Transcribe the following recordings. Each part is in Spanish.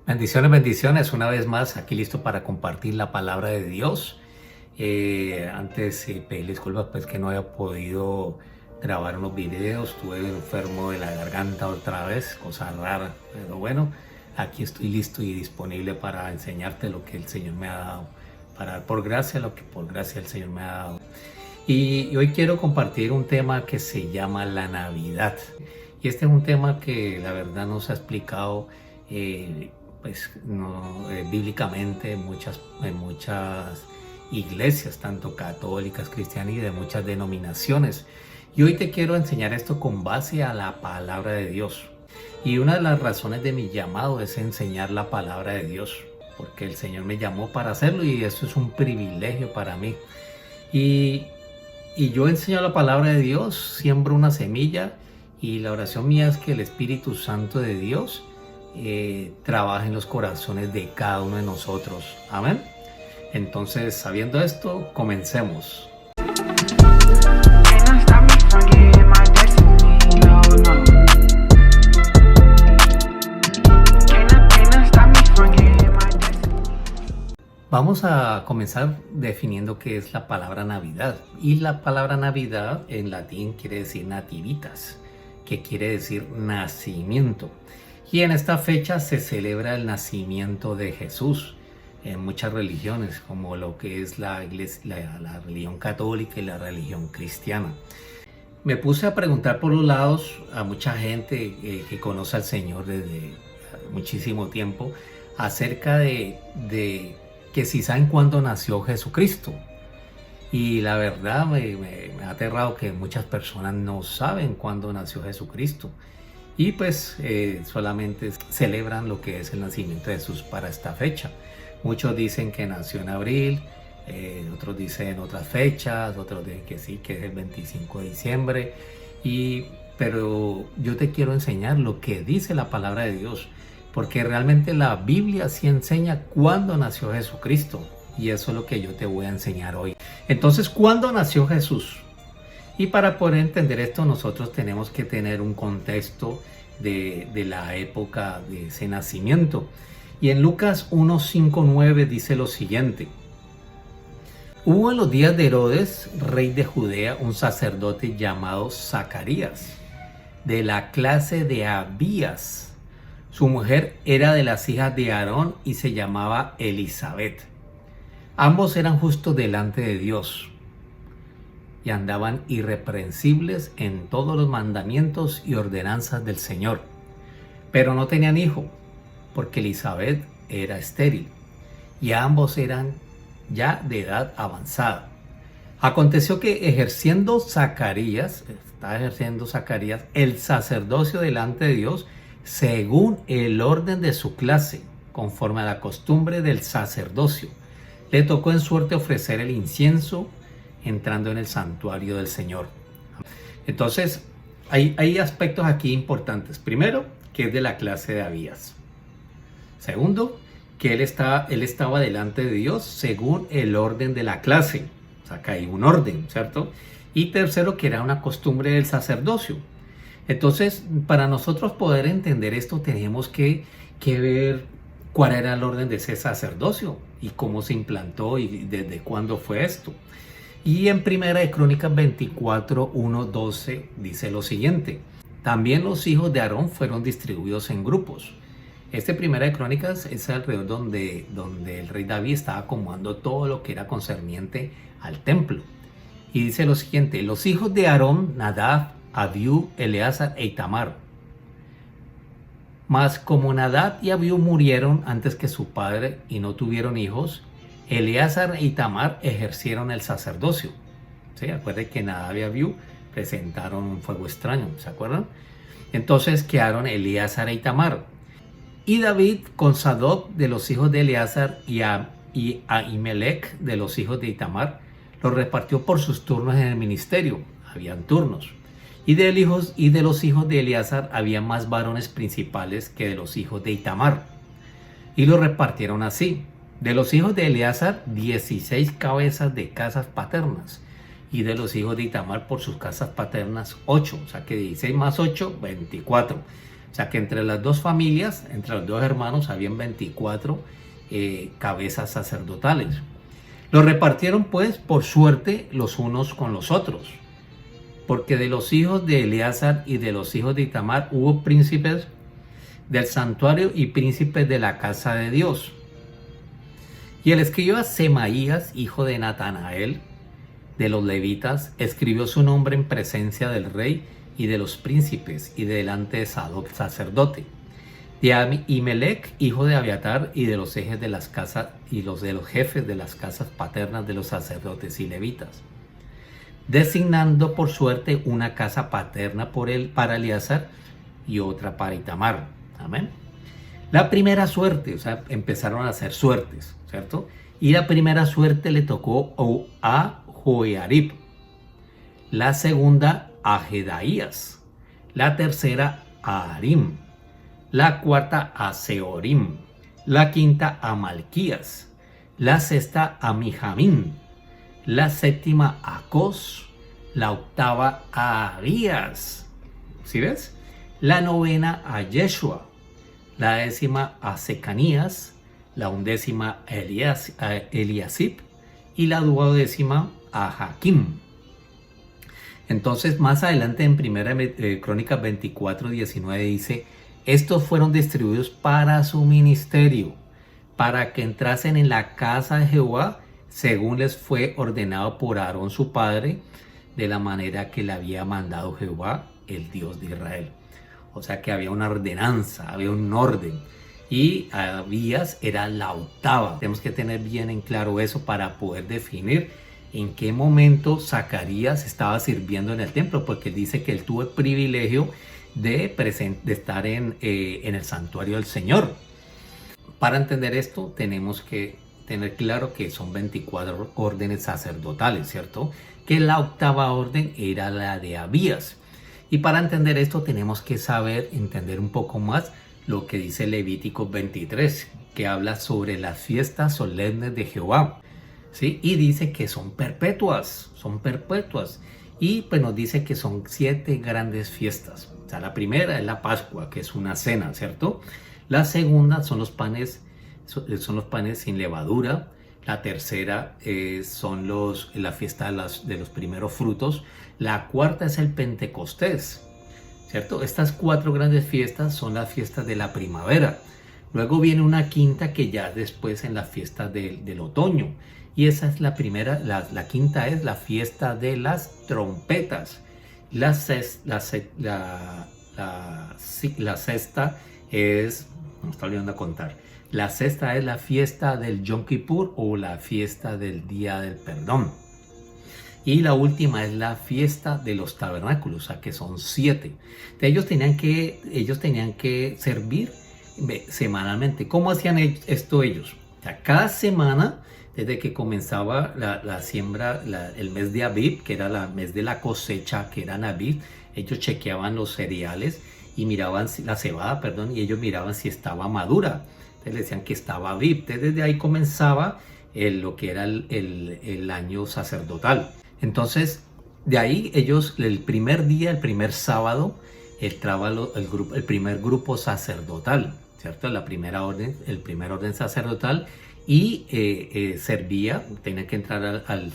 Bendiciones, bendiciones. Una vez más, aquí listo para compartir la palabra de Dios. Antes pedirle disculpas pues que no había podido grabar unos videos. Estuve enfermo de la garganta otra vez, cosa rara. Pero bueno, aquí estoy listo y disponible para enseñarte lo que el Señor me ha dado. Para dar por gracia lo que por gracia el Señor me ha dado. Y hoy quiero compartir un tema que se llama la Navidad. Y este es un tema que la verdad no se ha explicado pues no, bíblicamente en muchas iglesias, tanto católicas, cristianas y de muchas denominaciones. Y hoy te quiero enseñar esto con base a la palabra de Dios. Y una de las razones de mi llamado es enseñar la palabra de Dios, porque el Señor me llamó para hacerlo y eso es un privilegio para mí. Y yo enseño la palabra de Dios, siembro una semilla y la oración mía es que el Espíritu Santo de Dios trabaje en los corazones de cada uno de nosotros. Amén. Entonces, sabiendo esto, comencemos. Vamos a comenzar definiendo qué es la palabra Navidad. Y la palabra Navidad en latín quiere decir nativitas, que quiere decir nacimiento. Y en esta fecha se celebra el nacimiento de Jesús en muchas religiones, como lo que es la religión católica y la religión cristiana. Me puse a preguntar por los lados a mucha gente que conoce al Señor desde muchísimo tiempo acerca de que si saben cuándo nació Jesucristo. Y la verdad me ha aterrado que muchas personas no saben cuándo nació Jesucristo. Y pues solamente celebran lo que es el nacimiento de Jesús para esta fecha. Muchos dicen que nació en abril, otros dicen otras fechas, otros dicen que sí, que es el 25 de diciembre. Pero yo te quiero enseñar lo que dice la palabra de Dios, porque realmente la Biblia sí enseña cuándo nació Jesucristo. Y eso es lo que yo te voy a enseñar hoy. Entonces, ¿cuándo nació Jesús? Y para poder entender esto, nosotros tenemos que tener un contexto de la época de ese nacimiento. Y en Lucas 1, 5, 9 dice lo siguiente. Hubo en los días de Herodes, rey de Judea, un sacerdote llamado Zacarías, de la clase de Abías. Su mujer era de las hijas de Aarón y se llamaba Elizabeth. Ambos eran justos delante de Dios y andaban irreprensibles en todos los mandamientos y ordenanzas del Señor. Pero no tenían hijo, porque Elizabeth era estéril, y ambos eran ya de edad avanzada. Aconteció que ejerciendo Zacarías el sacerdocio delante de Dios, según el orden de su clase, conforme a la costumbre del sacerdocio, le tocó en suerte ofrecer el incienso entrando en el santuario del Señor. Entonces, hay aspectos aquí importantes. Primero, que es de la clase de Abías. Segundo, que él estaba delante de Dios según el orden de la clase. O sea, que hay un orden, ¿cierto? Y tercero, que era una costumbre del sacerdocio. Entonces, para nosotros poder entender esto, tenemos que ver cuál era el orden de ese sacerdocio y cómo se implantó y desde cuándo fue esto. Y en Primera de Crónicas 24, 1, 12 dice lo siguiente. También los hijos de Aarón fueron distribuidos en grupos. Primera de Crónicas es alrededor donde el rey David estaba acomodando todo lo que era concerniente al templo. Y dice lo siguiente. Los hijos de Aarón, Nadab, Abiú, Eleazar e Itamar. Mas como Nadab y Abiú murieron antes que su padre y no tuvieron hijos, Eleazar e Itamar ejercieron el sacerdocio. ¿Sí? Acuérdense que Nadab y Abiú presentaron un fuego extraño, ¿se acuerdan? Entonces quedaron Eleazar e Itamar. Y David con Sadoc de los hijos de Eleazar y Ahimelech de los hijos de Itamar los repartió por sus turnos en el ministerio. Habían turnos. Y de los hijos de Eleazar había más varones principales que de los hijos de Itamar. Y los repartieron así. De los hijos de Eleazar, 16 cabezas de casas paternas. Y de los hijos de Itamar por sus casas paternas, 8. O sea que 16 más 8, 24. O sea que entre las dos familias, entre los dos hermanos, habían 24 cabezas sacerdotales. Los repartieron pues por suerte los unos con los otros, porque de los hijos de Eleazar y de los hijos de Itamar hubo príncipes del santuario y príncipes de la casa de Dios. Y el escriba Semaías, hijo de Natanael, de los levitas, escribió su nombre en presencia del rey y de los príncipes y delante de Sadoc sacerdote, de Ahimelech, hijo de Abiatar, y de los jefes de las casas y los de los jefes de las casas paternas de los sacerdotes y levitas, designando por suerte una casa paterna para Eleazar y otra para Itamar. Amén. La primera suerte, o sea, empezaron a hacer suertes, ¿cierto? Y la primera suerte le tocó a Joiarib, la segunda a Jedaías, la tercera a Harim, la cuarta a Seorim, la quinta a Malquías, la sexta a Mijamín, la séptima a Cos, la octava a Abías, ¿sí ves? La novena a Yeshua, la décima a Secanías, la undécima a Eliasib y la duodécima a Jaquim. Entonces más adelante en Primera Crónicas 24:19 dice: estos fueron distribuidos para su ministerio, para que entrasen en la casa de Jehová según les fue ordenado por Aarón su padre, de la manera que le había mandado Jehová, el Dios de Israel. O sea que había una ordenanza, había un orden. Y Abías era la octava. Tenemos que tener bien en claro eso para poder definir en qué momento Zacarías estaba sirviendo en el templo, porque él dice que él tuvo el privilegio de estar en el santuario del Señor. Para entender esto tenemos que tener claro que son 24 órdenes sacerdotales, ¿cierto? Que la octava orden era la de Abías. Y para entender esto tenemos que entender un poco más lo que dice Levítico 23, que habla sobre las fiestas solemnes de Jehová, ¿sí? Y dice que son perpetuas. Y pues nos dice que son 7 grandes fiestas. O sea, la primera es la Pascua, que es una cena, ¿cierto? La segunda son los panes sin levadura. La tercera son la fiesta de los primeros frutos. La cuarta es el Pentecostés, ¿cierto? Estas 4 grandes fiestas son las fiestas de la primavera. Luego viene una quinta que ya después en la fiesta del otoño. Y esa es la primera, la quinta es la fiesta de las trompetas. La sexta es, no está olvidando contar, la sexta es la fiesta del Yom Kippur o la fiesta del Día del Perdón. Y la última es la fiesta de los tabernáculos, o sea que son 7. Ellos tenían que servir semanalmente. ¿Cómo hacían esto ellos? O sea, cada semana, desde que comenzaba la siembra, el mes de Abib, que era el mes de la cosecha, que era Abib, ellos chequeaban los cereales y miraban la cebada, y ellos miraban si estaba madura. Entonces le decían que estaba Abib. Entonces desde ahí comenzaba lo que era el año sacerdotal. Entonces de ahí ellos, el primer día, el primer sábado, entraba el primer grupo sacerdotal, ¿cierto? La primera orden, el primer orden sacerdotal. Y servía, tenía que entrar al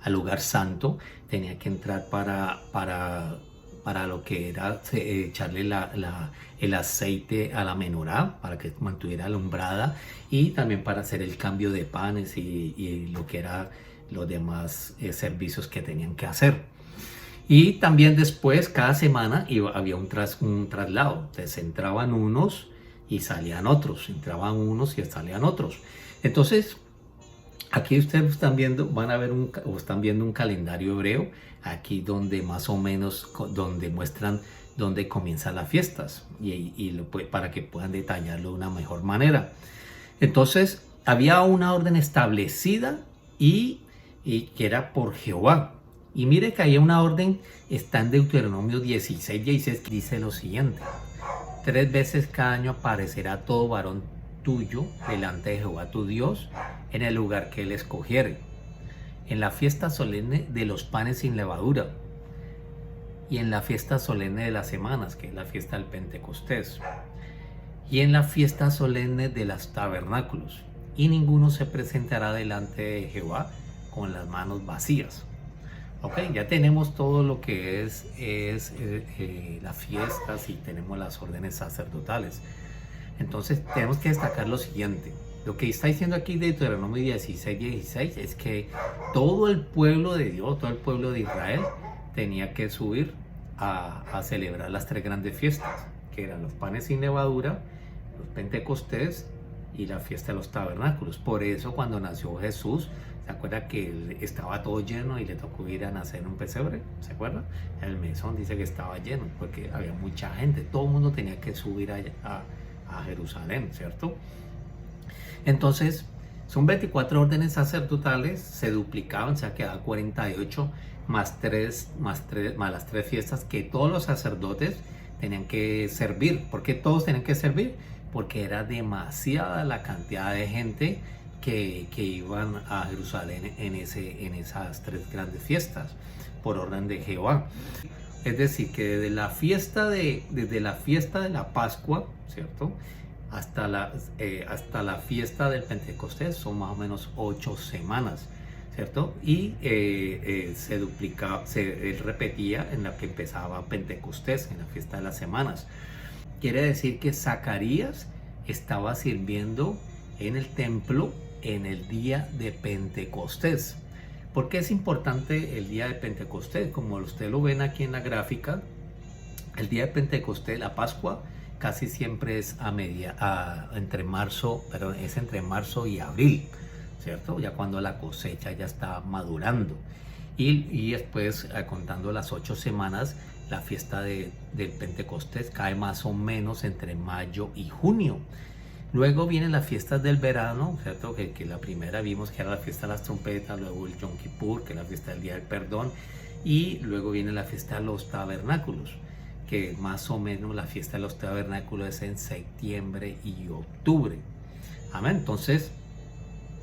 lugar santo, tenía que entrar para lo que era echarle el aceite a la menorá para que mantuviera alumbrada, y también para hacer el cambio de panes y lo que era los demás servicios que tenían que hacer. Y también después, cada semana había un traslado. Entonces entraban unos y salían otros, entraban unos y salían otros. Entonces, aquí ustedes están viendo, están viendo un calendario hebreo, aquí donde más o menos, donde muestran dónde comienzan las fiestas, para que puedan detallarlo de una mejor manera. Entonces, había una orden establecida y que era por Jehová. Y mire que hay una orden, está en Deuteronomio 16:16, que dice lo siguiente: 3 veces cada año aparecerá todo varón tuyo delante de Jehová tu Dios en el lugar que él escogiere, en la fiesta solemne de los panes sin levadura, y en la fiesta solemne de las semanas, que es la fiesta del Pentecostés, y en la fiesta solemne de los tabernáculos, y ninguno se presentará delante de Jehová con las manos vacías. Ok, ya tenemos todo lo que es las fiestas y tenemos las órdenes sacerdotales. Entonces tenemos que destacar lo siguiente. Lo que está diciendo aquí de Deuteronomio 16 es que todo el pueblo de Dios, todo el pueblo de Israel tenía que subir a celebrar las tres grandes fiestas, que eran los panes sin levadura, los Pentecostés y la fiesta de los tabernáculos. Por eso cuando nació Jesús, ¿se acuerda que estaba todo lleno y le tocó ir a nacer en un pesebre? ¿Se acuerda? El mesón dice que estaba lleno porque había mucha gente, todo el mundo tenía que subir a Jerusalén, ¿cierto? Entonces, son 24 órdenes sacerdotales, se duplicaban, se quedaban 48 más las tres fiestas que todos los sacerdotes tenían que servir. ¿Por qué todos tenían que servir? Porque era demasiada la cantidad de gente que iban a Jerusalén en esas tres grandes fiestas, por orden de Jehová. Es decir, que desde la fiesta de la Pascua, ¿cierto?, hasta la fiesta del Pentecostés son más o menos 8 semanas, ¿cierto? Y se duplicaba, él repetía en la que empezaba Pentecostés, en la fiesta de las semanas. Quiere decir que Zacarías estaba sirviendo en el templo en el día de Pentecostés. ¿Por qué es importante el día de Pentecostés? Como ustedes lo ven aquí en la gráfica, el día de Pentecostés, la Pascua, casi siempre es entre marzo y abril, ¿cierto? Ya cuando la cosecha ya está madurando. Y después, contando las 8 semanas, la fiesta del Pentecostés cae más o menos entre mayo y junio. Luego vienen las fiestas del verano, ¿cierto? Que la primera vimos que era la fiesta de las trompetas, luego el Yom Kippur, que es la fiesta del Día del Perdón, y luego viene la fiesta de los tabernáculos, que más o menos la fiesta de los tabernáculos es en septiembre y octubre. Amén. Entonces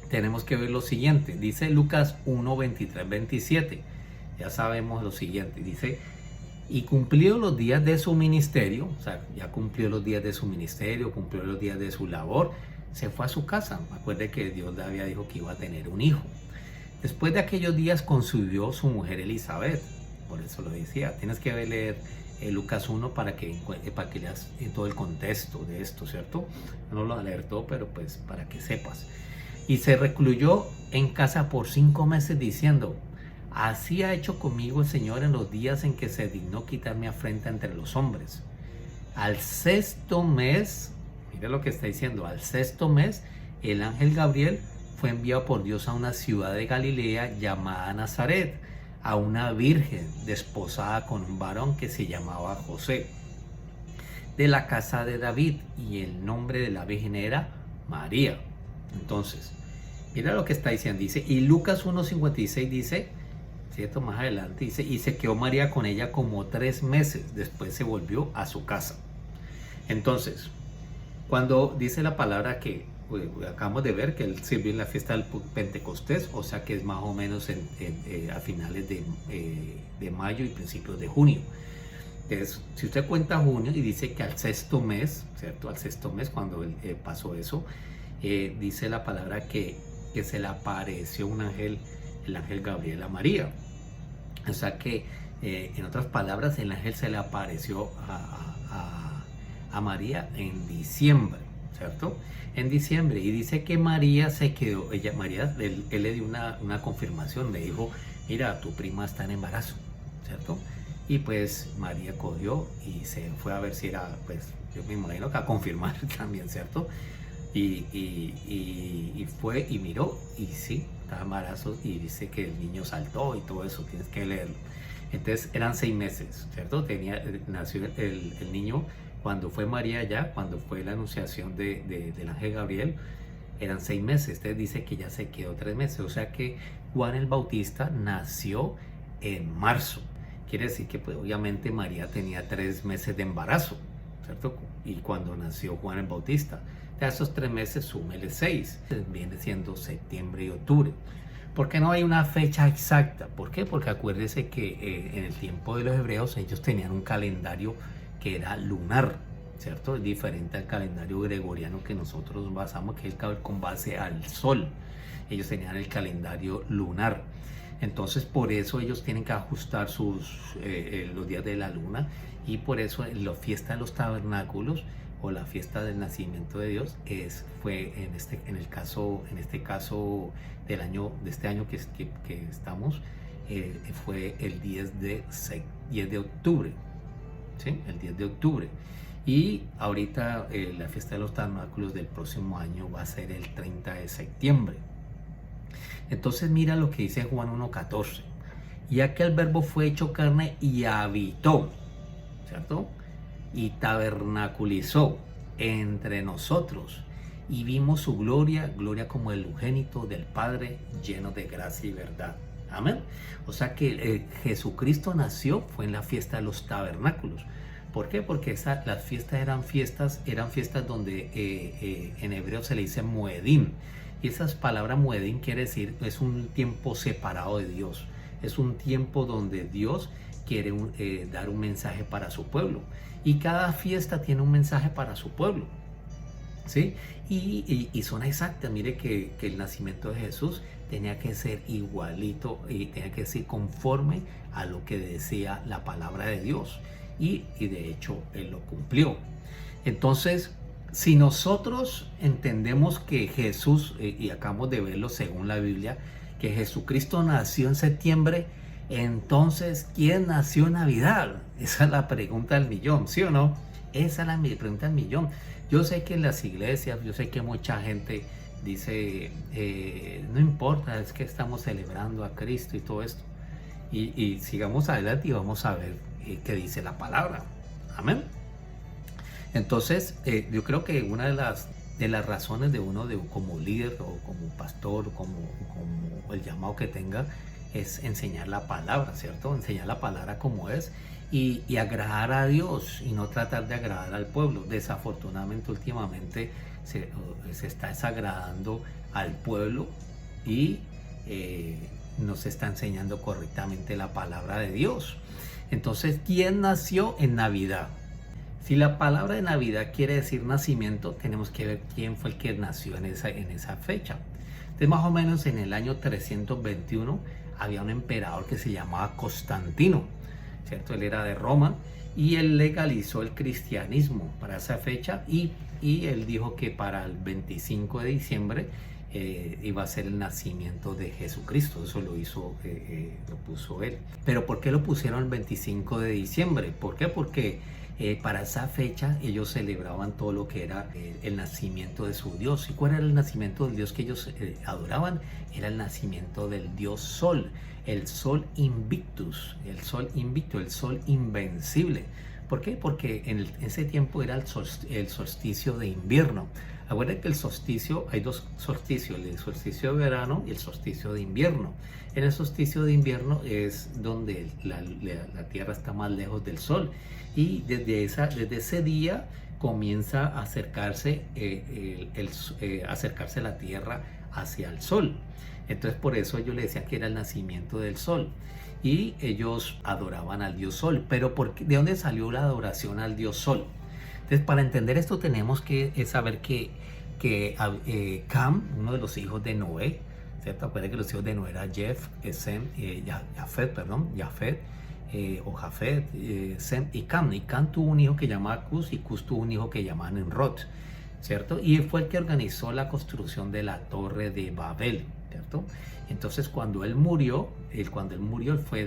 tenemos que ver lo siguiente. Dice Lucas 1, 23, 27. Ya sabemos lo siguiente. Dice, y cumplió los días de su ministerio, o sea, ya cumplió los días de su ministerio, cumplió los días de su labor, se fue a su casa. Acuerde que Dios le había dicho que iba a tener un hijo. Después de aquellos días concibió su mujer Elizabeth. Por eso lo decía. Tienes que leer Lucas 1 para que leas todo el contexto de esto, ¿cierto? No lo alertó, pero pues para que sepas. Y se recluyó en casa por 5 meses diciendo, así ha hecho conmigo el Señor en los días en que se dignó quitar mi afrenta entre los hombres. Al 6º mes, mira lo que está diciendo, al 6º mes, el ángel Gabriel fue enviado por Dios a una ciudad de Galilea llamada Nazaret, a una virgen desposada con un varón que se llamaba José, de la casa de David, y el nombre de la virgen era María. Entonces, mira lo que está diciendo, dice, y Lucas 1:56 dice, ¿cierto? Más adelante dice, y se quedó María con ella como 3 meses, después se volvió a su casa. Entonces, cuando dice la palabra que acabamos de ver que él sirvió en la fiesta del Pentecostés, o sea que es más o menos a finales de mayo y principios de junio. Entonces, si usted cuenta junio y dice que al 6º mes, ¿cierto? Al 6º mes cuando pasó eso, dice la palabra que se le apareció un ángel, el ángel Gabriel a María. O sea que, en otras palabras, el ángel se le apareció a María en diciembre, ¿cierto? En diciembre, y dice que María se quedó, él le dio una confirmación, le dijo, mira, tu prima está en embarazo, ¿cierto? Y pues María cogió y se fue a ver si era, pues yo me imagino que a confirmar también, ¿cierto? Y fue y miró, y sí, estaba embarazo, y dice que el niño saltó y todo eso, tienes que leerlo. Entonces eran 6 meses, ¿cierto? Nació el niño. Cuando fue María ya, cuando fue la anunciación del ángel Gabriel, eran 6 meses. Usted dice que ya se quedó 3 meses. O sea que Juan el Bautista nació en marzo. Quiere decir que pues, obviamente María tenía 3 meses de embarazo, ¿cierto? Y cuando nació Juan el Bautista, de esos 3 meses súmele 6. Viene siendo septiembre y octubre. Porque no hay una fecha exacta. ¿Por qué? Porque acuérdese que en el tiempo de los hebreos ellos tenían un calendario que era lunar, ¿cierto? Es diferente al calendario gregoriano que nosotros basamos, que es con base al sol. Ellos tenían el calendario lunar. Entonces por eso ellos tienen que ajustar los días de la luna, y por eso la fiesta de los tabernáculos o la fiesta del nacimiento de Dios fue en este caso de este año que estamos, fue el 10 de octubre, ¿sí? El 10 de octubre. Y ahorita la fiesta de los tabernáculos del próximo año va a ser el 30 de septiembre. Entonces mira lo que dice Juan 1:14. Ya que el verbo fue hecho carne y habitó, ¿cierto? Y tabernaculizó entre nosotros, y vimos su gloria, gloria como el unigénito del Padre, lleno de gracia y verdad. Amén. O sea que Jesucristo nació fue en la fiesta de los tabernáculos. ¿Por qué? Porque las fiestas eran fiestas donde en hebreo se le dice moedim. Y esa palabra moedim quiere decir, es un tiempo separado de Dios. Es un tiempo donde Dios quiere dar un mensaje para su pueblo. Y cada fiesta tiene un mensaje para su pueblo, ¿sí? Y son exactas. Mire que el nacimiento de Jesús tenía que ser igualito y tenía que ser conforme a lo que decía la palabra de Dios. Y de hecho Él lo cumplió. Entonces, si nosotros entendemos que Jesús, y acabamos de verlo según la Biblia, que Jesucristo nació en septiembre, entonces, ¿quién nació en Navidad? Esa es la pregunta del millón, ¿sí o no? Esa es la pregunta del millón. Yo sé que en las iglesias, yo sé que mucha gente dice, no importa, es que estamos celebrando a Cristo y todo esto. Y sigamos adelante y vamos a ver qué dice la palabra. Amén. Entonces, yo creo que una de las razones de uno como líder o como pastor, como el llamado que tenga, es enseñar la palabra, ¿cierto? Enseñar la palabra como es y agradar a Dios y no tratar de agradar al pueblo. Desafortunadamente, últimamente se está desagradando al pueblo y no se está enseñando correctamente la palabra de Dios. Entonces, ¿quién nació en Navidad? Si la palabra de Navidad quiere decir nacimiento, tenemos que ver quién fue el que nació en esa fecha. Entonces, más o menos en el año 321 había un emperador que se llamaba Constantino, ¿cierto? Él era de Roma y él legalizó el cristianismo para esa fecha, y él dijo que para el 25 de diciembre iba a ser el nacimiento de Jesucristo. Eso lo puso él. Pero ¿por qué lo pusieron el 25 de diciembre? ¿Por qué? Porque para esa fecha ellos celebraban todo lo que era el nacimiento de su Dios. ¿Y cuál era el nacimiento del Dios que ellos adoraban? Era el nacimiento del Dios Sol, el Sol Invictus, el Sol invicto, el Sol invencible. ¿Por qué? Porque en ese tiempo era el solsticio de invierno. Acuérdense que el solsticio, hay dos solsticios, el solsticio de verano y el solsticio de invierno. En el solsticio de invierno es donde la Tierra está más lejos del Sol, y desde ese día comienza a acercarse la Tierra hacia el Sol. Entonces por eso yo le decía que era el nacimiento del Sol, y ellos adoraban al Dios Sol. Pero ¿de dónde salió la adoración al Dios Sol? Entonces, para entender esto tenemos que saber que Cam, uno de los hijos de Noé, ¿cierto? Acuérdense que los hijos de Noé eran Jafet, Sem y Cam. Y Cam tuvo un hijo que llamaba Cus, y Cus tuvo un hijo que llamaba Nimrod, ¿cierto? Y fue el que organizó la construcción de la Torre de Babel, ¿cierto? Entonces, cuando él murió, fue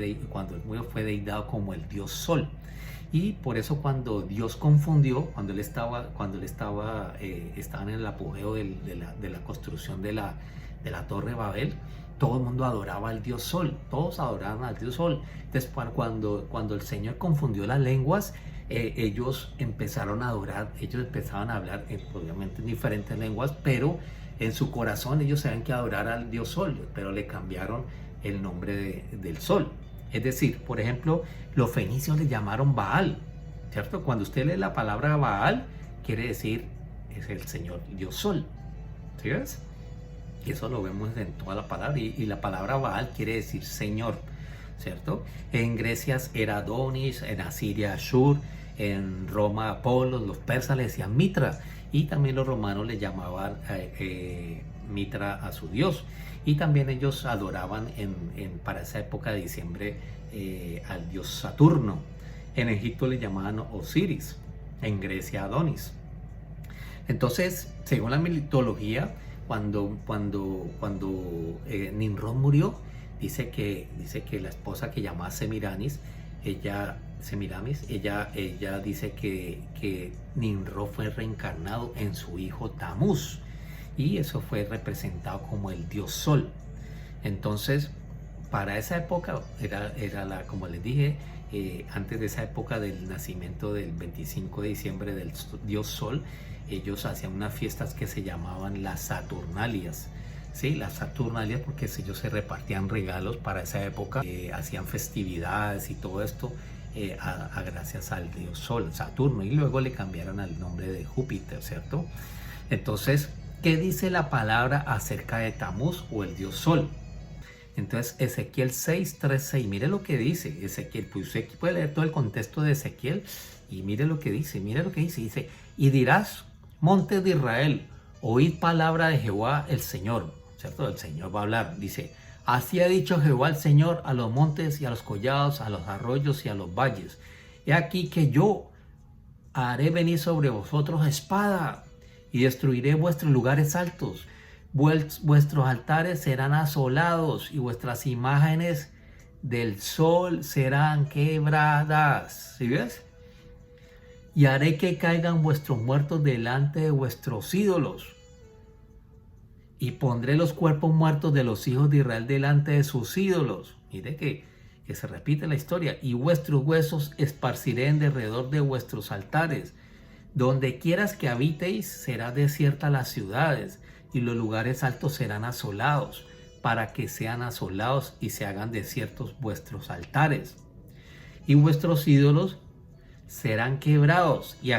deidado como el Dios Sol. Y por eso cuando Dios confundió, cuando estaban en el apogeo de la construcción de la Torre de Babel, todo el mundo adoraba al Dios Sol, todos adoraban al Dios Sol. Después, cuando el Señor confundió las lenguas, ellos empezaron a adorar, ellos empezaban a hablar, obviamente en diferentes lenguas, pero en su corazón ellos sabían que adorar al Dios Sol, pero le cambiaron el nombre del Sol. Es decir, por ejemplo, los fenicios le llamaron Baal, ¿cierto? Cuando usted lee la palabra Baal, quiere decir es el Señor Dios Sol, ¿sí ves? Y eso lo vemos en toda la palabra. Y la palabra Baal quiere decir Señor, ¿cierto? En Grecia era Adonis, en Asiria Ashur, en Roma Apolo, los persas le decían Mitra. Y también los romanos le llamaban Mitra a su dios. Y también ellos adoraban para esa época de diciembre al dios Saturno. En Egipto le llamaban Osiris, en Grecia Adonis. Entonces, según la mitología, cuando Nimrod murió, dice que la esposa que llamaba Semiramis, ella dice que Nimrod fue reencarnado en su hijo Tamuz, y eso fue representado como el dios Sol. Entonces, para esa época era como les dije, antes de esa época del nacimiento del 25 de diciembre del dios Sol, ellos hacían unas fiestas que se llamaban las Saturnalias. Sí, las Saturnalias, porque ellos se repartían regalos para esa época, hacían festividades y todo esto gracias al dios Sol, Saturno, y luego le cambiaron al nombre de Júpiter, ¿cierto? Entonces, ¿qué dice la palabra acerca de Tamuz o el dios Sol? Entonces, Ezequiel 6:3-6, mire lo que dice Ezequiel. Pues usted puede leer todo el contexto de Ezequiel y mire lo que dice, dice, y dirás, montes de Israel, oíd palabra de Jehová el Señor, ¿cierto? El Señor va a hablar, dice, así ha dicho Jehová el Señor a los montes y a los collados, a los arroyos y a los valles. He aquí que yo haré venir sobre vosotros espada y destruiré vuestros lugares altos. Vuestros altares serán asolados y vuestras imágenes del sol serán quebradas. ¿Sí ves? Y haré que caigan vuestros muertos delante de vuestros ídolos. Y pondré los cuerpos muertos de los hijos de Israel delante de sus ídolos. Mire que se repite la historia. Y vuestros huesos esparciré en derredor de vuestros altares. Donde quieras que habitéis será desierta las ciudades, y los lugares altos serán asolados, para que sean asolados y se hagan desiertos vuestros altares. Y vuestros ídolos serán quebrados y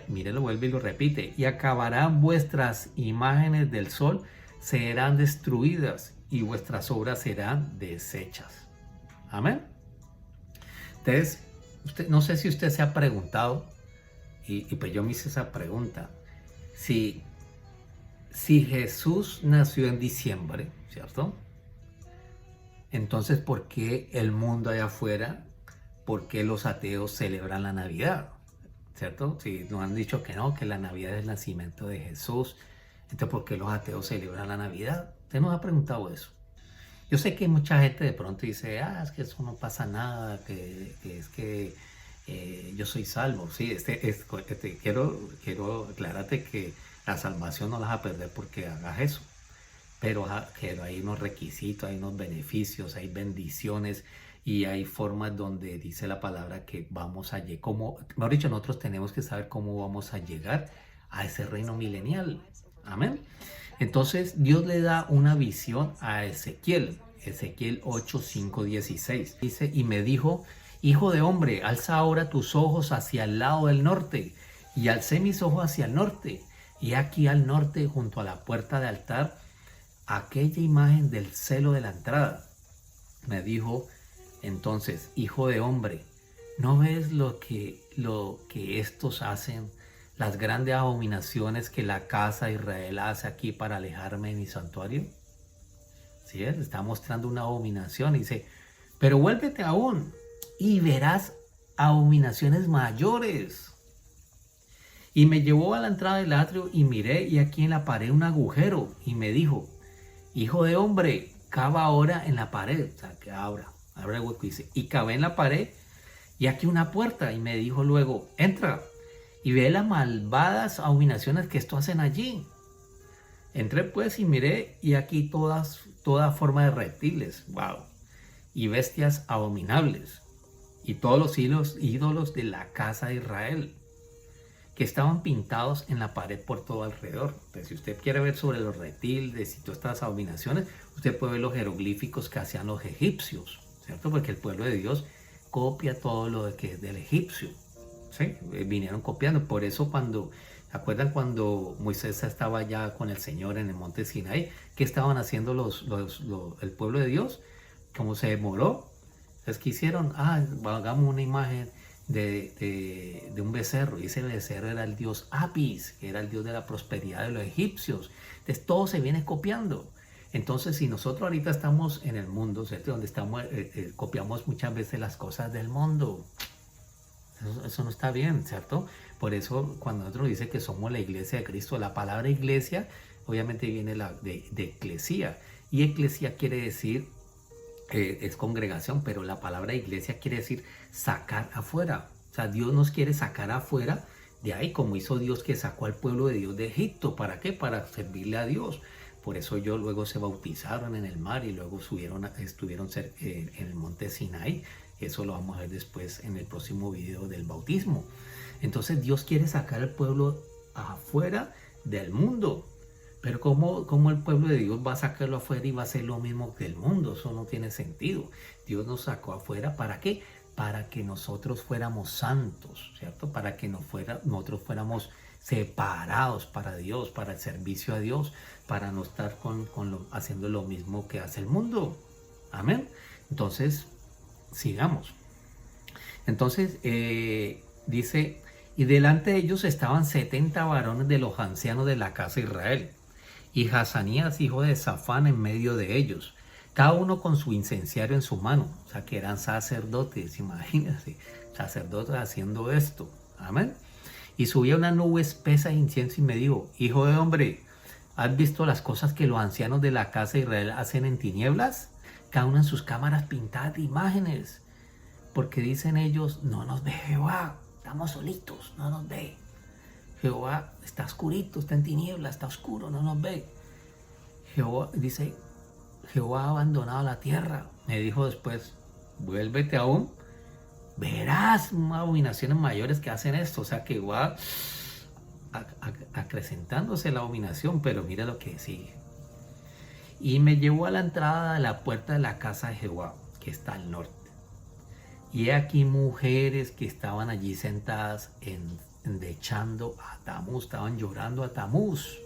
mire, lo vuelve y lo repite, y acabarán vuestras imágenes del sol, serán destruidas y vuestras obras serán deshechas. Amén. Entonces, no sé si usted se ha preguntado, y pues yo me hice esa pregunta, si Jesús nació en diciembre, ¿cierto? Entonces, ¿por qué el mundo allá afuera, por qué los ateos celebran la Navidad? ¿Cierto? Si nos han dicho que no, que la Navidad es el nacimiento de Jesús, entonces ¿por qué los ateos celebran la Navidad? ¿Usted nos ha preguntado eso? Yo sé que mucha gente de pronto dice, es que eso no pasa nada, que es que yo soy salvo. Sí, quiero aclararte que la salvación no la vas a perder porque hagas eso, pero hay unos requisitos, hay unos beneficios, hay bendiciones y hay formas donde dice la palabra que vamos a llegar, mejor dicho, nosotros tenemos que saber cómo vamos a llegar a ese reino milenial. Amén. Entonces Dios le da una visión a Ezequiel 8:5-16. Dice, y me dijo, hijo de hombre, alza ahora tus ojos hacia el lado del norte. Y alcé mis ojos hacia el norte, y aquí al norte, junto a la puerta de altar, aquella imagen del celo de la entrada. Me dijo entonces, hijo de hombre, ¿no ves lo que estos hacen? Las grandes abominaciones que la casa de Israel hace aquí para alejarme de mi santuario. ¿Sí es? Está mostrando una abominación. Y dice, pero vuélvete aún y verás abominaciones mayores. Y me llevó a la entrada del atrio y miré, y aquí en la pared un agujero. Y me dijo, hijo de hombre, cava ahora en la pared. O sea, que abre el hueco. Y dice, y cavé en la pared, y aquí una puerta. Y me dijo luego, entra y ve las malvadas abominaciones que esto hacen allí. Entré pues y miré, y aquí toda forma de reptiles, wow, y bestias abominables, y todos los ídolos de la casa de Israel, que estaban pintados en la pared por todo alrededor. Entonces, si usted quiere ver sobre los reptiles y todas estas abominaciones, usted puede ver los jeroglíficos que hacían los egipcios, ¿cierto? Porque el pueblo de Dios copia todo lo que es del egipcio. ¿Sí? Vinieron copiando. Por eso cuando ¿Acuerdan cuando Moisés estaba ya con el Señor en el monte Sinaí? ¿Qué estaban haciendo el pueblo de Dios? ¿Cómo se demoró? Entonces, ¿qué hicieron? Hagamos una imagen de un becerro. Y ese becerro era el dios Apis, que era el dios de la prosperidad de los egipcios. Entonces, todo se viene copiando. Entonces, si nosotros ahorita estamos en el mundo, ¿cierto? Donde estamos, copiamos muchas veces las cosas del mundo. Eso no está bien, ¿cierto? Por eso cuando nosotros dice que somos la iglesia de Cristo, la palabra iglesia obviamente viene de eclesía. Y eclesía quiere decir, es congregación, pero la palabra iglesia quiere decir sacar afuera. O sea, Dios nos quiere sacar afuera de ahí, como hizo Dios que sacó al pueblo de Dios de Egipto. ¿Para qué? Para servirle a Dios. Por eso ellos luego se bautizaron en el mar y luego estuvieron en el monte Sinaí. Eso lo vamos a ver después en el próximo video del bautismo. Entonces Dios quiere sacar al pueblo afuera del mundo. Pero ¿cómo el pueblo de Dios va a sacarlo afuera y va a hacer lo mismo que el mundo? Eso no tiene sentido. Dios nos sacó afuera, ¿para qué? Para que nosotros fuéramos santos, ¿cierto? Para que nosotros fuéramos separados para Dios, para el servicio a Dios, para no estar haciendo lo mismo que hace el mundo. Amén. Entonces, sigamos. Entonces, dice, y delante de ellos estaban 70 varones de los ancianos de la casa de Israel, y Hazanías, hijo de Safán, en medio de ellos, cada uno con su incenciario en su mano. O sea, que eran sacerdotes, imagínense, sacerdotes haciendo esto. Amén. Y subía una nube espesa de incienso y me dijo, hijo de hombre, ¿has visto las cosas que los ancianos de la casa de Israel hacen en tinieblas? Cada uno en sus cámaras pintadas de imágenes. Porque dicen ellos, no nos ve Jehová, estamos solitos, no nos ve. Jehová está oscurito, está en tinieblas, está oscuro, no nos ve. Jehová dice, Jehová ha abandonado la tierra. Me dijo después, vuélvete aún, verás abominaciones mayores que hacen esto. O sea que va acrecentándose la abominación, pero mira lo que sigue. Y me llevó a la entrada de la puerta de la casa de Jehová, que está al norte. Y he aquí mujeres que estaban allí sentadas endechando a Tamuz, estaban llorando a Tamuz,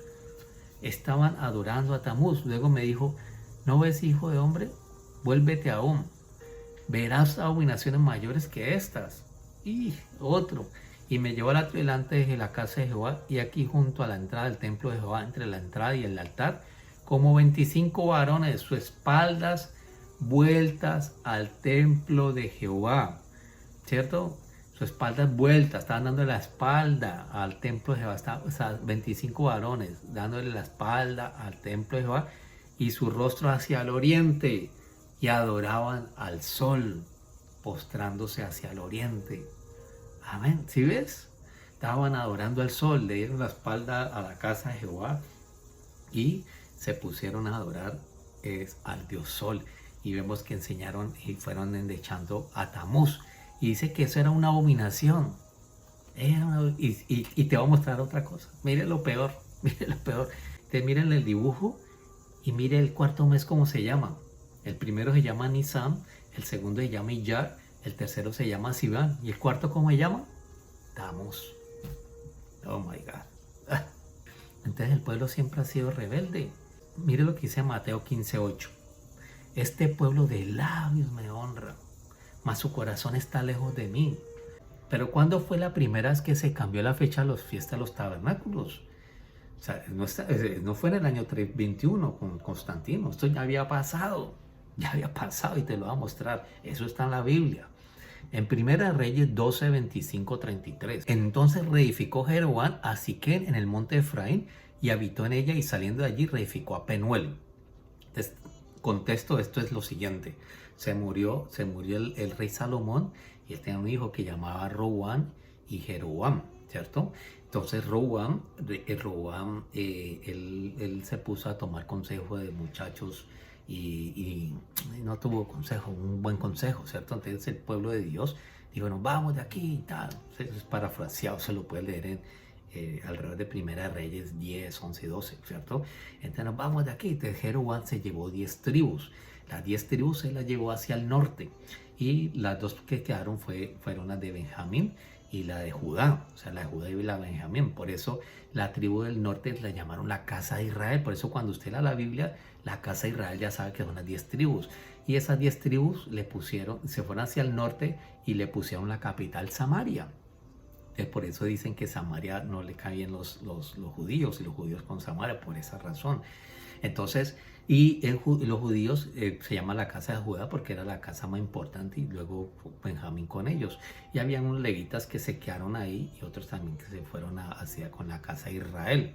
estaban adorando a Tamuz. Luego me dijo, ¿no ves, hijo de hombre? Vuélvete aún, verás abominaciones mayores que estas. Y otro, y me llevó delante de la casa de Jehová, y aquí junto a la entrada del templo de Jehová, entre la entrada y el altar, como 25 varones de sus espaldas vueltas al templo de Jehová, ¿cierto? Sus espaldas vueltas, estaban dándole la espalda al templo de Jehová, o sea, 25 varones dándole la espalda al templo de Jehová y su rostro hacia el oriente, y adoraban al sol, postrándose hacia el oriente. Amén, ¿sí ves? Estaban adorando al sol, le dieron la espalda a la casa de Jehová y se pusieron a adorar al dios sol. Y vemos que enseñaron y fueron endechando a Tamuz. Y dice que eso era una abominación. Y te voy a mostrar otra cosa. Mire lo peor, mire lo peor. Entonces miren el dibujo y mire el cuarto mes cómo se llama. El primero se llama Nisan, el segundo se llama Iyar, el tercero se llama Sivan. ¿Y el cuarto cómo se llama? Tamuz. Oh my God. Entonces el pueblo siempre ha sido rebelde. Mire lo que dice Mateo 15:8. Este pueblo de labios me honra, mas su corazón está lejos de mí. Pero ¿cuándo fue la primera vez que se cambió la fecha de las fiestas de los tabernáculos? O sea, no fue en el año 321 con Constantino. Esto ya había pasado y te lo voy a mostrar. Eso está en la Biblia. En Primera Reyes 12, 25, 33. Entonces reedificó Jeroboam a Siquén en el monte de Efraín y habitó en ella, y saliendo de allí reedificó a Penuel. Entonces, contexto, esto es lo siguiente. Se murió el rey Salomón, y él tenía un hijo que llamaba Roboam y Jeroboam, ¿cierto? Entonces Roboam, él se puso a tomar consejo de muchachos y no tuvo un buen consejo, ¿cierto? Entonces el pueblo de Dios dijo, nos vamos de aquí y tal. Eso es parafraseado, se lo puede leer en alrededor de Primera Reyes 10, 11 y 12, ¿cierto? Entonces nos vamos de aquí. Entonces Jeroboam se llevó 10 tribus. Las 10 tribus se las llevó hacia el norte, y las dos que quedaron fueron las de Benjamín y la de Judá, o sea, la de Judá y la de Benjamín. Por eso la tribu del norte la llamaron la casa de Israel. Por eso cuando usted lee la Biblia, la casa de Israel ya sabe que son las 10 tribus. Y esas 10 tribus se fueron hacia el norte y le pusieron la capital Samaria. Por eso dicen que Samaria no le caen los judíos y los judíos con Samaria, por esa razón. Entonces, los judíos se llama la casa de Judá porque era la casa más importante y luego Benjamín con ellos. Y había unos levitas que se quedaron ahí y otros también que se fueron hacia con la casa de Israel.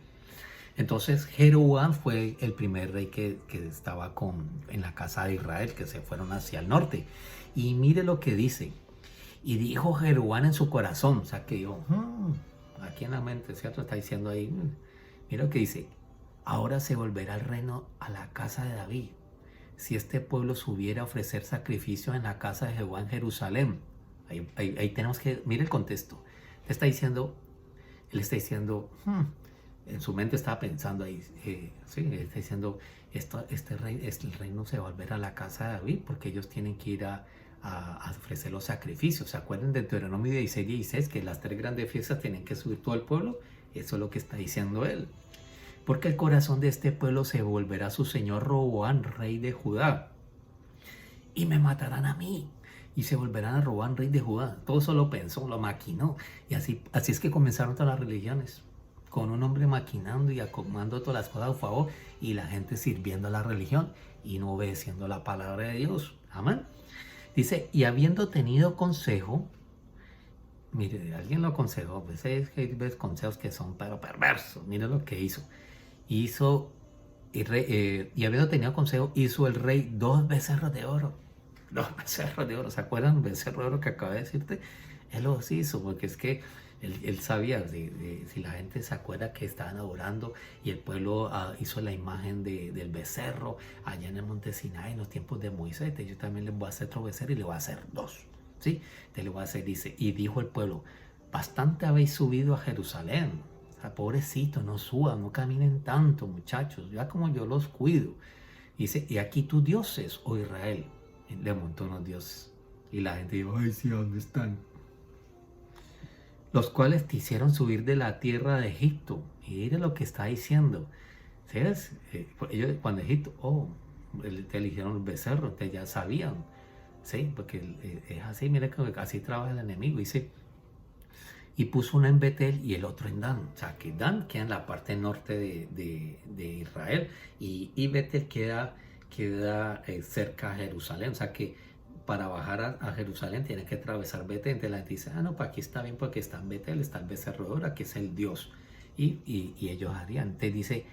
Entonces Jeroboam fue el primer rey que estaba en la casa de Israel, que se fueron hacia el norte. Y mire lo que dice. Y dijo Jeroboam en su corazón, o sea que yo, aquí en la mente, ¿cierto? Está diciendo ahí, mira lo que dice. Ahora se volverá el reino a la casa de David, si este pueblo subiera a ofrecer sacrificios en la casa de Jehová en Jerusalén. Ahí tenemos que, mire el contexto. Él está diciendo, en su mente estaba pensando ahí, sí, él está diciendo, el reino se va a volver a la casa de David, porque ellos tienen que ir a ofrecer los sacrificios. ¿Se acuerdan de Deuteronomio 16, que las 3 grandes fiestas tienen que subir todo el pueblo? Eso es lo que está diciendo él. Porque el corazón de este pueblo se volverá a su señor Roboam, rey de Judá, y me matarán a mí, y se volverán a Roboam, rey de Judá. Todo eso lo pensó, lo maquinó, y así es que comenzaron todas las religiones, con un hombre maquinando y acomodando todas las cosas a favor, y la gente sirviendo a la religión y no obedeciendo la palabra de Dios. Amén. Dice, y habiendo tenido consejo, mire, alguien lo aconsejó, pues es que hay consejos que son pero perversos. Mire lo que hizo. Y habiendo tenido consejo, hizo el rey 2 becerros de oro. 2 becerros de oro. ¿Se acuerdan del becerro de oro que acabo de decirte? Él los hizo porque es que él sabía si la gente se acuerda que estaban adorando y el pueblo hizo la imagen del becerro allá en el monte Sinai en los tiempos de Moisés. Yo también le voy a hacer otro becerro y le voy a hacer 2. ¿Sí? Te le voy a hacer, dice, y dijo el pueblo, bastante habéis subido a Jerusalén. O sea, pobrecito, no suban, no caminen tanto, muchachos, ya como yo los cuido. Dice, y aquí tus dioses, oh Israel. Y le montó unos dioses. Y la gente dijo, ay, sí, ¿dónde están? Los cuales te hicieron subir de la tierra de Egipto. Y mire lo que está diciendo. ¿Sabes? Ellos cuando Egipto, te eligieron el becerro, te ya sabían. Sí, porque es así, mira que así trabaja el enemigo. Dice, y puso uno en Betel y el otro en Dan. O sea, que Dan queda en la parte norte de Israel y Betel queda cerca a Jerusalén. O sea, que para bajar a Jerusalén tiene que atravesar Betel. Entonces la gente dice, no, pues aquí está bien porque está en Betel, está el becerro de oro, que es el Dios. Y ellos harían. Entonces dice,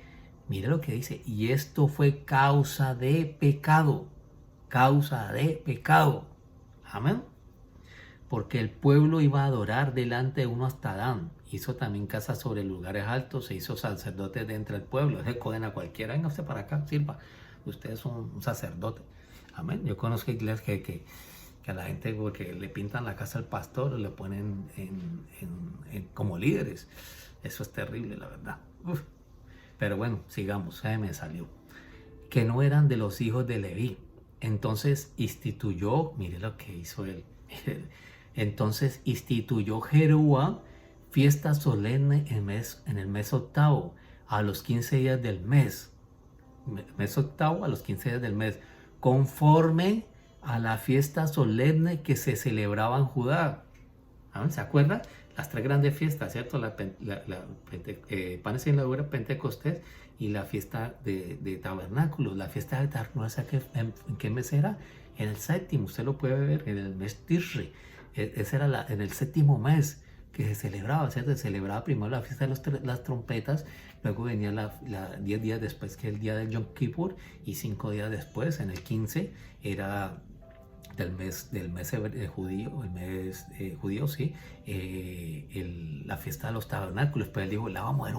mire lo que dice, y esto fue causa de pecado. Causa de pecado. Amén. Porque el pueblo iba a adorar delante de uno hasta Dan. Hizo también casas sobre lugares altos, se hizo sacerdotes de entre el pueblo. Se cogen a cualquiera, venga usted para acá, sirva. Usted es un sacerdote. Amén. Yo conozco iglesias que a la gente, porque le pintan la casa al pastor, le ponen como líderes. Eso es terrible, la verdad. Uf. Pero bueno, sigamos, me salió. Que no eran de los hijos de Leví. Entonces instituyó, mire lo que hizo él. Entonces instituyó Jeroboam fiesta solemne en el mes octavo, a los 15 días del mes. Mes octavo, a los 15 días del mes, conforme a la fiesta solemne que se celebraba en Judá. ¿Se acuerdan? Las 3 grandes fiestas, ¿cierto? Panes sin levadura, Pentecostés y la fiesta de tabernáculos. La fiesta de tabernáculos, ¿en qué mes era? En el 7º, usted lo puede ver, en el mes Tishri. Ese era en el 7º mes que se celebraba, ¿cierto? Se celebraba primero la fiesta de las trompetas, luego venía 10 días después, que es el día del Yom Kippur, y 5 días después, en el 15, era del mes judío, sí, la fiesta de los tabernáculos. Pero él dijo, la vamos a ver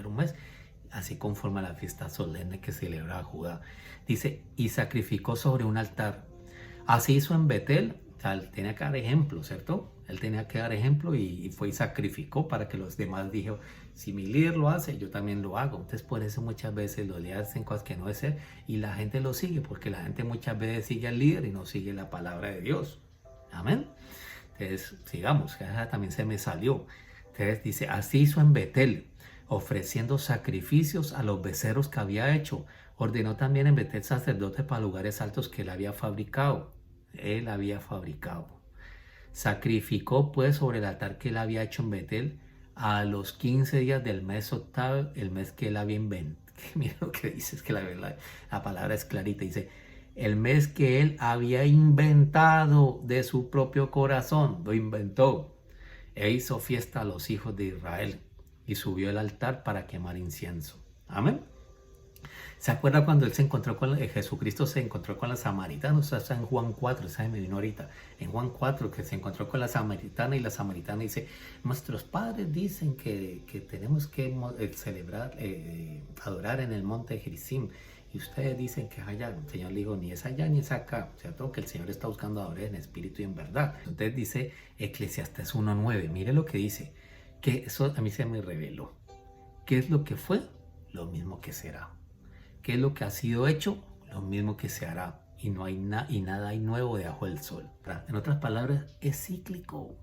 un mes, así conforme a la fiesta solemne que celebraba Judá. Dice, y sacrificó sobre un altar. Así hizo en Betel. O sea, él tenía que dar ejemplo, ¿cierto? Él tenía que dar ejemplo y fue y sacrificó para que los demás dijeron, si mi líder lo hace, yo también lo hago. Entonces por eso muchas veces los líderes hacen cosas que no debe ser y la gente lo sigue, porque la gente muchas veces sigue al líder y no sigue la palabra de Dios. Amén. Entonces, sigamos, que esa también se me salió. Entonces dice, así hizo en Betel, ofreciendo sacrificios a los becerros que había hecho. Ordenó también en Betel sacerdotes para lugares altos que él había fabricado. Él había fabricado. Sacrificó pues sobre el altar que él había hecho en Betel a los 15 días del mes octavo, el mes que él había inventado. Mira lo que dice, es que la palabra es clarita. Dice, el mes que él había inventado de su propio corazón, lo inventó. E hizo fiesta a los hijos de Israel y subió al altar para quemar incienso. Amén. ¿Se acuerda cuando él se encontró con Jesucristo se encontró con la samaritana? O sea, está en Juan 4, esa me vino ahorita. En Juan 4, que se encontró con la samaritana y la samaritana dice, nuestros padres dicen que tenemos que celebrar, adorar en el monte de Gerizim. Y ustedes dicen que es allá. El Señor le dijo, ni es allá ni es acá. ¿Cierto? Que el Señor está buscando adorar en espíritu y en verdad. Entonces dice Eclesiastés 1:9. Mire lo que dice. Que eso a mí se me reveló. ¿Qué es lo que fue? Lo mismo que será. ¿Qué es lo que ha sido hecho? Lo mismo que se hará. Y no hay nada hay nuevo debajo del sol. En otras palabras, es cíclico.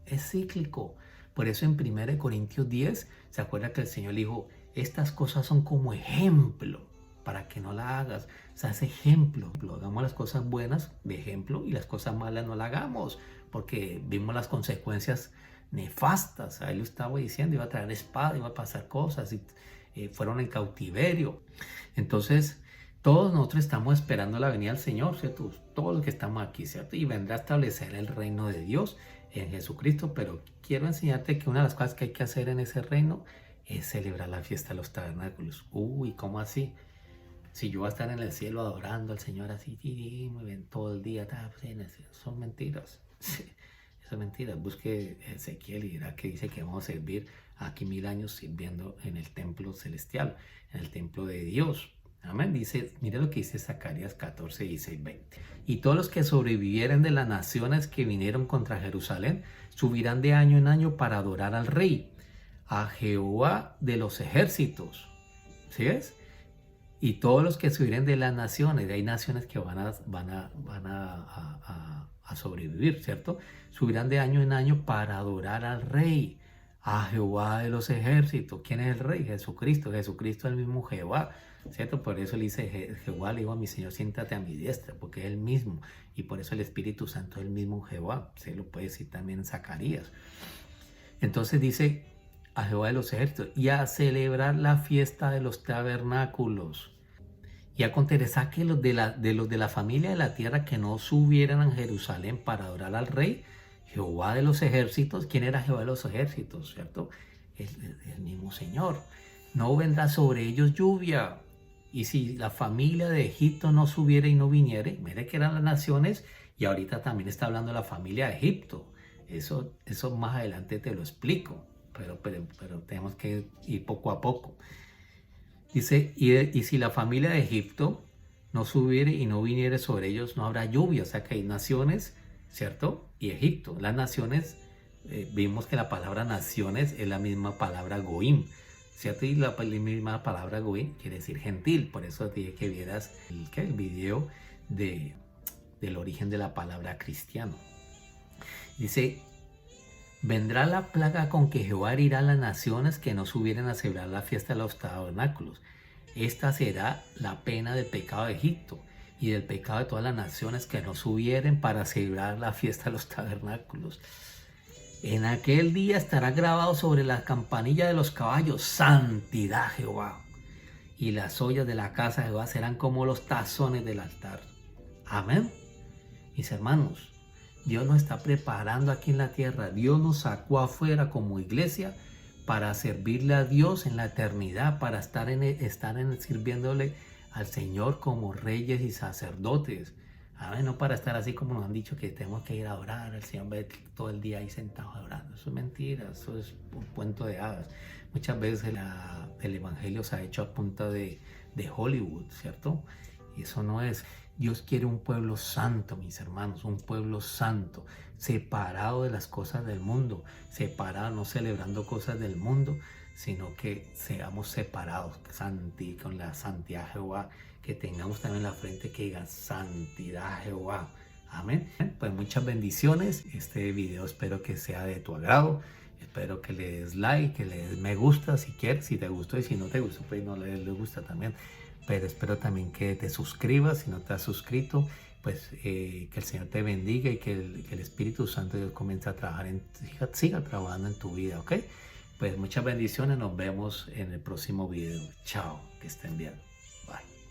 Es cíclico. Por eso en 1 Corintios 10, ¿se acuerda que el Señor dijo, estas cosas son como ejemplo para que no la hagas? O sea, es ejemplo. Hagamos las cosas buenas de ejemplo y las cosas malas no las hagamos. Porque vimos las consecuencias nefastas. Ahí lo estaba diciendo, iba a traer espada, iba a pasar cosas y fueron en cautiverio. Entonces, todos nosotros estamos esperando la venida del Señor, ¿cierto? Todos los que estamos aquí, ¿cierto? Y vendrá a establecer el reino de Dios en Jesucristo, pero quiero enseñarte que una de las cosas que hay que hacer en ese reino es celebrar la fiesta de los tabernáculos. Uy, ¿cómo así? Si yo voy a estar en el cielo adorando al Señor así, muy bien, todo el día, son mentiras. Eso es mentira. Busque Ezequiel y dirá que dice que vamos a servir aquí 1000 años sirviendo en el templo celestial, en el templo de Dios. Amén. Dice, mire lo que dice Zacarías 14, 16, 20. Y todos los que sobrevivieren de las naciones que vinieron contra Jerusalén subirán de año en año para adorar al Rey, a Jehová de los ejércitos. ¿Sí ves? Y todos los que subieren de las naciones, hay naciones que van a sobrevivir, ¿cierto? Subirán de año en año para adorar al Rey, a Jehová de los ejércitos. ¿Quién es el Rey? Jesucristo. Jesucristo es el mismo Jehová, ¿cierto? Por eso le dice Jehová, le digo a mi Señor, siéntate a mi diestra, porque es el mismo. Y por eso el Espíritu Santo es el mismo Jehová. Se lo puede decir también en Zacarías. Entonces dice a Jehová de los ejércitos y a celebrar la fiesta de los tabernáculos. Y acontecerá que los de la familia de la tierra que no subieran a Jerusalén para adorar al Rey, Jehová de los ejércitos. ¿Quién era Jehová de los ejércitos? ¿Cierto? El mismo Señor. No vendrá sobre ellos lluvia. Y si la familia de Egipto no subiera y no viniere, mire que eran las naciones, y ahorita también está hablando de la familia de Egipto. Eso más adelante te lo explico, pero tenemos que ir poco a poco. Dice, y si la familia de Egipto no subiere y no viniere sobre ellos, no habrá lluvia. O sea que hay naciones, ¿cierto? Y Egipto. Las naciones, vimos que la palabra naciones es la misma palabra goim, ¿cierto? Y la misma palabra goim quiere decir gentil. Por eso dije que vieras el video del origen de la palabra cristiano. Dice, vendrá la plaga con que Jehová herirá a las naciones que no subieren a celebrar la fiesta de los tabernáculos. Esta será la pena del pecado de Egipto y del pecado de todas las naciones que no subieren para celebrar la fiesta de los tabernáculos. En aquel día estará grabado sobre la campanilla de los caballos, santidad a Jehová. Y las ollas de la casa de Jehová serán como los tazones del altar. Amén. Mis hermanos, Dios nos está preparando aquí en la tierra. Dios nos sacó afuera como iglesia para servirle a Dios en la eternidad, para estar sirviéndole al Señor como reyes y sacerdotes. Amén, no para estar así como nos han dicho que tenemos que ir a orar al Señor todo el día ahí sentados orando. Eso es mentira, eso es un cuento de hadas. Muchas veces el evangelio se ha hecho a punta de Hollywood, ¿cierto? Y eso no es. Dios quiere un pueblo santo, mis hermanos, un pueblo santo, separado de las cosas del mundo, separado, no celebrando cosas del mundo, sino que seamos separados, con la santidad de Jehová, que tengamos también la frente que diga santidad a Jehová. Amén. Pues muchas bendiciones. Este video espero que sea de tu agrado. Espero que le des like, que le des me gusta si quieres, si te gustó, y si no te gustó, pues no le gusta también. Pero espero también que te suscribas si no te has suscrito. Pues que el Señor te bendiga y que el Espíritu Santo de Dios comience a trabajar siga trabajando en tu vida, ¿ok? Pues muchas bendiciones, nos vemos en el próximo video. Chao, que estén bien. Bye.